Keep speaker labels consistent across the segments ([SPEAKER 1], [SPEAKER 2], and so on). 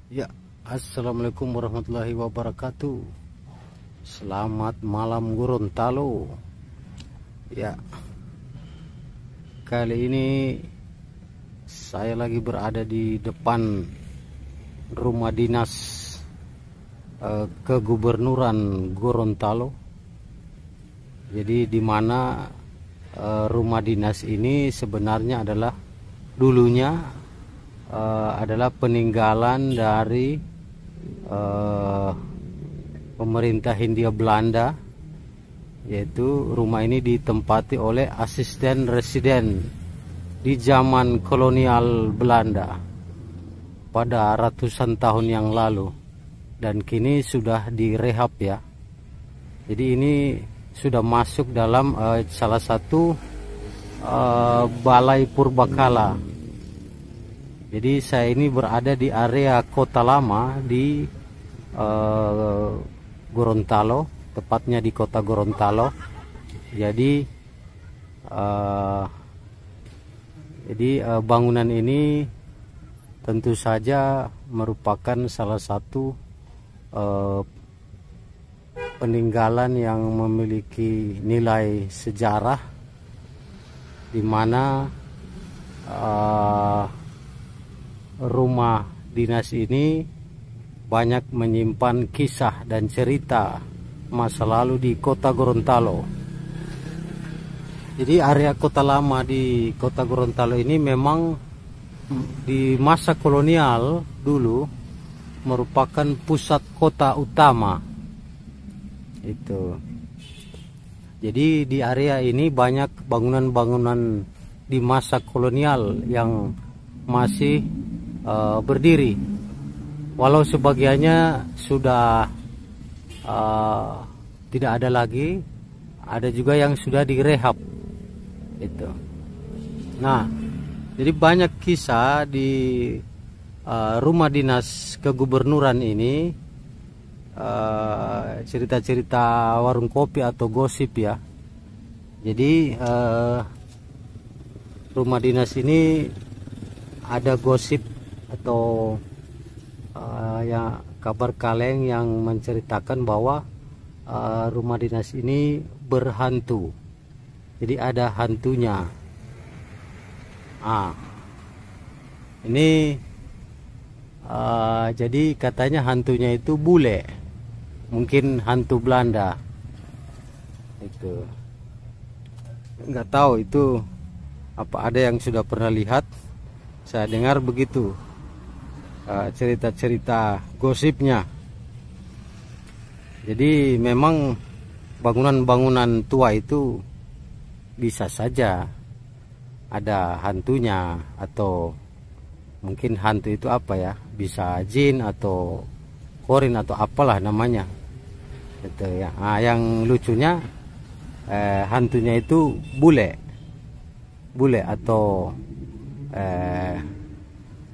[SPEAKER 1] Ya, assalamualaikum warahmatullahi wabarakatuh. Selamat malam Gorontalo. Ya, kali ini saya lagi berada di depan rumah dinas kegubernuran Gorontalo. Jadi di mana rumah dinas ini sebenarnya adalah dulunya adalah peninggalan dari pemerintah Hindia Belanda, yaitu rumah ini ditempati oleh asisten residen di zaman kolonial Belanda pada ratusan tahun yang lalu, dan kini sudah direhab ya. Jadi ini sudah masuk dalam salah satu balai purbakala. Jadi saya ini berada di area kota lama di Gorontalo, tepatnya di kota Gorontalo. Jadi bangunan ini tentu saja merupakan salah satu peninggalan yang memiliki nilai sejarah, di mana rumah dinas ini banyak menyimpan kisah dan cerita masa lalu di kota Gorontalo. Jadi area kota lama di kota Gorontalo ini memang di masa kolonial dulu merupakan pusat kota utama. Itu. Jadi di area ini banyak bangunan-bangunan di masa kolonial yang masih berdiri, walau sebagiannya sudah tidak ada lagi, ada juga yang sudah direhab. Itu. Nah, jadi banyak kisah di rumah dinas kegubernuran ini, cerita-cerita warung kopi atau gosip ya. Jadi rumah dinas ini ada gosip atau ya kabar kaleng yang menceritakan bahwa rumah dinas ini berhantu. Jadi ada hantunya. Ini jadi katanya hantunya itu bule, mungkin hantu Belanda. Itu nggak tahu itu apa, ada yang sudah pernah lihat. Saya dengar begitu cerita-cerita gosipnya. Jadi memang bangunan-bangunan tua itu bisa saja ada hantunya, atau mungkin hantu itu apa ya, bisa jin atau korin atau apalah namanya. Itu ya. Yang lucunya hantunya itu bule atau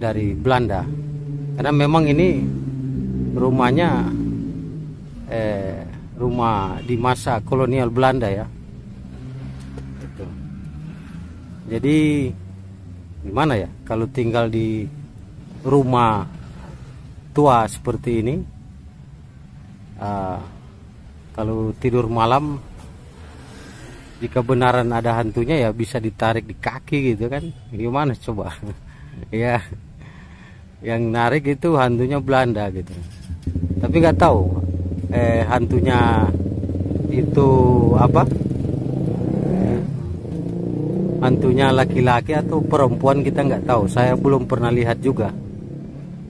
[SPEAKER 1] dari Belanda, karena memang ini rumahnya rumah di masa kolonial Belanda ya. Gitu. Jadi gimana ya kalau tinggal di rumah tua seperti ini, kalau tidur malam, jika benaran ada hantunya ya bisa ditarik di kaki gitu kan, gimana coba. Ya, yang narik itu hantunya Belanda gitu. Tapi nggak tahu hantunya itu apa, hantunya laki-laki atau perempuan, kita nggak tahu. Saya belum pernah lihat juga.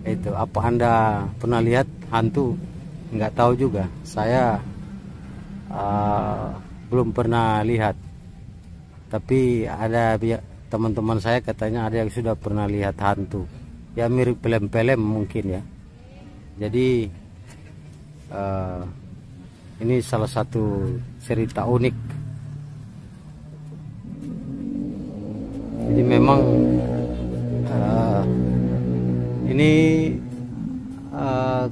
[SPEAKER 1] Itu apa Anda pernah lihat hantu? Nggak tahu juga. Saya belum pernah lihat, tapi ada teman-teman saya katanya ada yang sudah pernah lihat hantu ya, mirip film-film mungkin ya. Jadi ini salah satu cerita unik. Jadi memang ini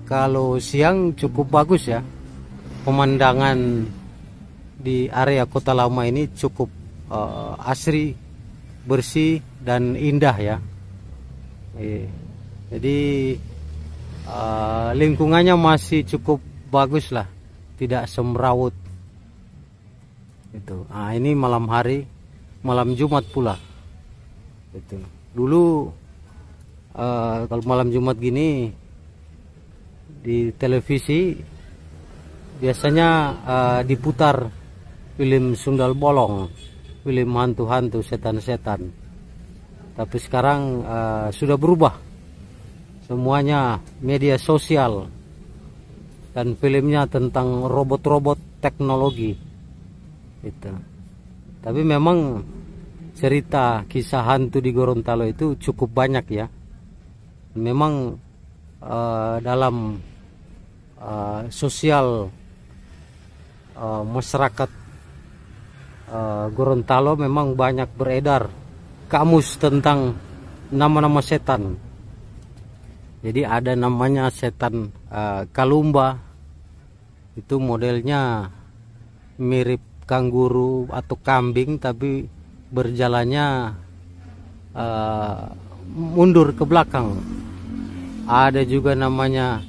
[SPEAKER 1] kalau siang cukup bagus ya, pemandangan di area kota lama ini cukup asri, bersih dan indah ya. Jadi lingkungannya masih cukup bagus lah, tidak semrawut itu. Ini malam hari, malam Jumat pula itu. Dulu kalau malam Jumat gini di televisi biasanya diputar film Sundal Bolong, film hantu-hantu, setan-setan. Tapi sekarang sudah berubah, semuanya media sosial dan filmnya tentang robot-robot teknologi itu. Tapi memang cerita kisah hantu di Gorontalo itu cukup banyak ya. Memang dalam sosial masyarakat Gorontalo memang banyak beredar kamus tentang nama-nama setan. Jadi ada namanya setan Kalumba, itu modelnya mirip kanguru atau kambing tapi berjalannya mundur ke belakang. Ada juga namanya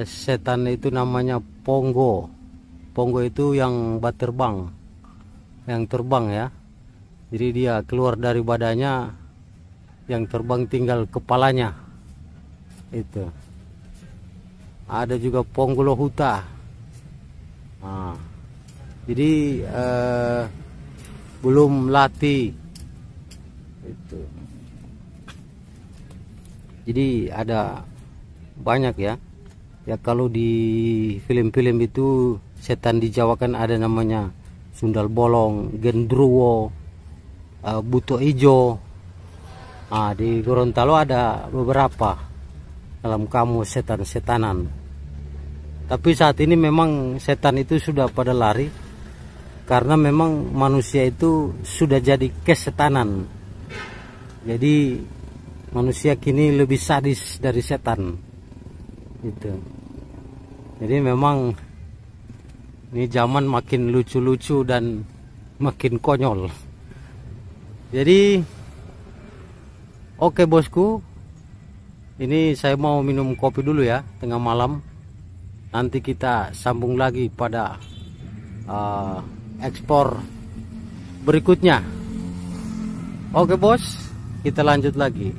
[SPEAKER 1] setan itu namanya Ponggo. Ponggo itu yang terbang, yang terbang ya. Jadi dia keluar dari badannya, yang terbang tinggal kepalanya. Itu. Ada juga Ponggolo Huta. Jadi belum latih. Itu. Jadi ada banyak ya. Ya kalau di film-film itu setan di Jawa kan ada namanya Sundal Bolong, Gendruwo, Buto Ijo. Di Gorontalo ada beberapa dalam kamus setan-setanan. Tapi saat ini memang setan itu sudah pada lari karena memang manusia itu sudah jadi kesetanan. Jadi manusia kini lebih sadis dari setan gitu. Jadi memang ini zaman makin lucu-lucu dan makin konyol. Jadi oke bosku, ini saya mau minum kopi dulu ya, tengah malam. Nanti kita sambung lagi pada ekspor berikutnya. Oke bos, kita lanjut lagi.